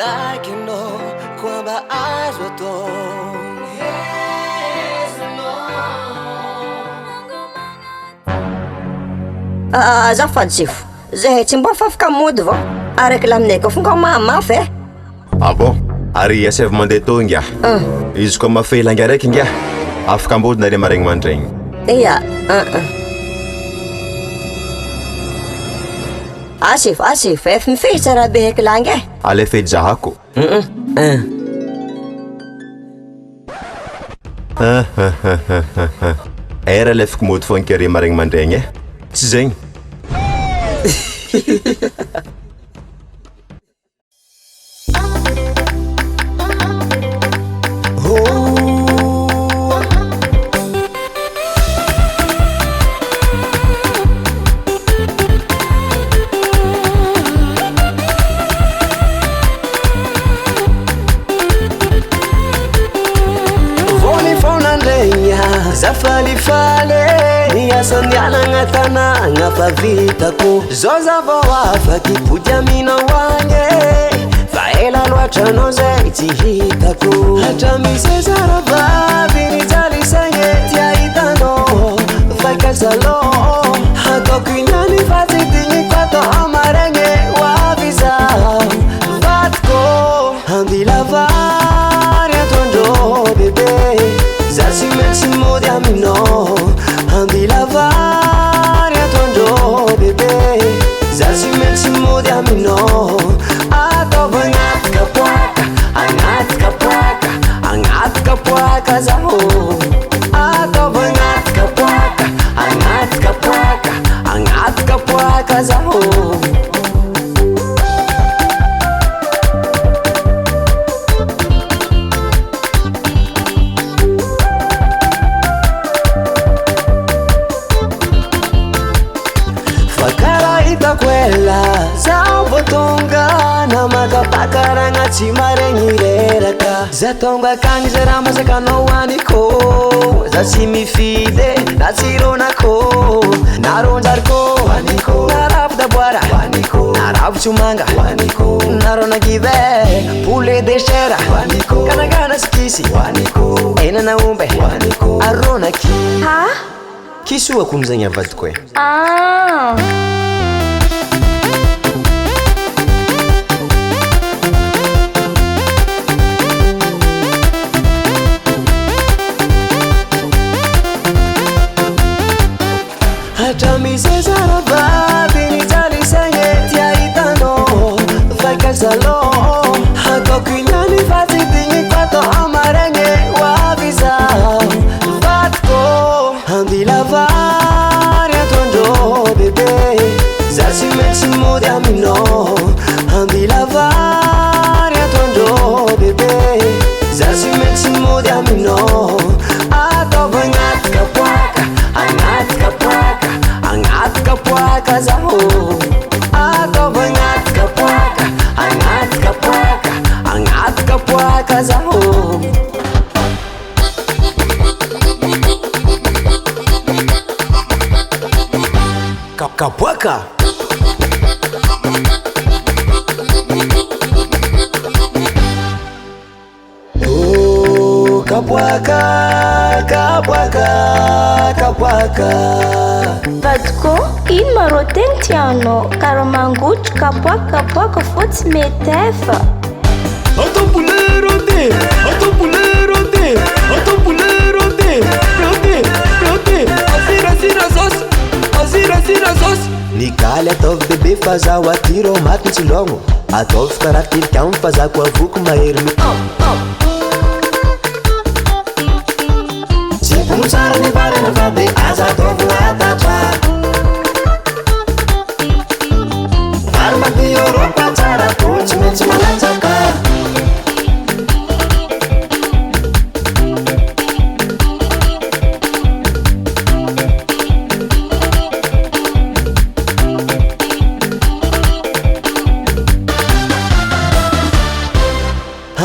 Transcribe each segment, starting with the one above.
like you know kwamba azoto azafady sifo zahay tsy mba afafaka mody vao araka la aminay koa fonga mamafy e. Ah bon ary asavy mandeha tao inga izy koa mafelanga araiky inga afaka mbody nare maregny mandregny iya asif efa mifehy tsara be heky langy e alefedy zahako era lefaka mody fo ankare maregny mandregny e tsy zegny zafalifale niasandianagna tanagna fa vitako zao zavo afaky podiamina hoagny fa ela loatra anao zay tsy hitako hatramisy zaravavy nijalisagny tiahitanao fa kazalo ataoko inany fa tsy digniko atao amaregny hoavy zaho vatiko ambilavary atondro bebe Zasi mensi modi amino ambilavary atondro bebe Zasi mensi modi amino atova anaty kapwaka zaho atova anaty kapwaka zaho quella zao botonga na makapakaragna tsy maregny reraka za tonga akagny za raha masaka anao aniko za tsy mifidy na tsironako na ronjariko na ravo daboara na ravo tsomanga na ronagive poulet de chair kanagana sikisy enana omby aronaki kisoako amizagny avadiko e hatramisy zaravavy nijalisagny tiahitanao fa kazalo ataoko inany fa tsy digniko atao amaregny hoavy zaho vatiko ambilavary atondro bebe zasy mentsy mody aminao ambilavary atondro bebe zasy mentsy mody aminao ataova anaty kapwaka zaho atova anaty kapwaka zaho kapwaka kapwaka vadiko ino marô teny tianao karaha mangotra kapoaka fô tsy mety efa nikaly ataovy bebe fa zaho atiro maty mitsilogno ataovy karaha tilikamo fa zako avoko mahery tsara ny varana fa de aza ataovina atatra vary mady Europa tsara ko tsy maintsy manatsaka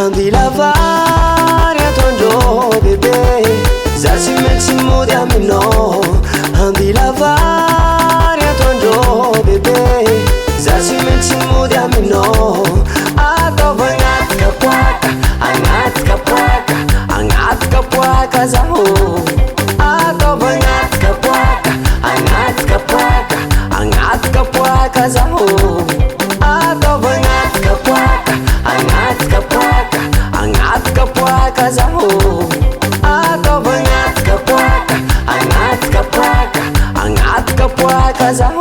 ambilavary atondro bebe zasy mentsy mody aminao ambilavary atondro bebe zasy mentsy mody aminao ataovagna kapoaka zaho ataova agnaty kapoaka agnaty kapoaka agnaty kapoaka zaho ataova agnaty kapoaka agnaty kapoaka agnaty kapoaka zaho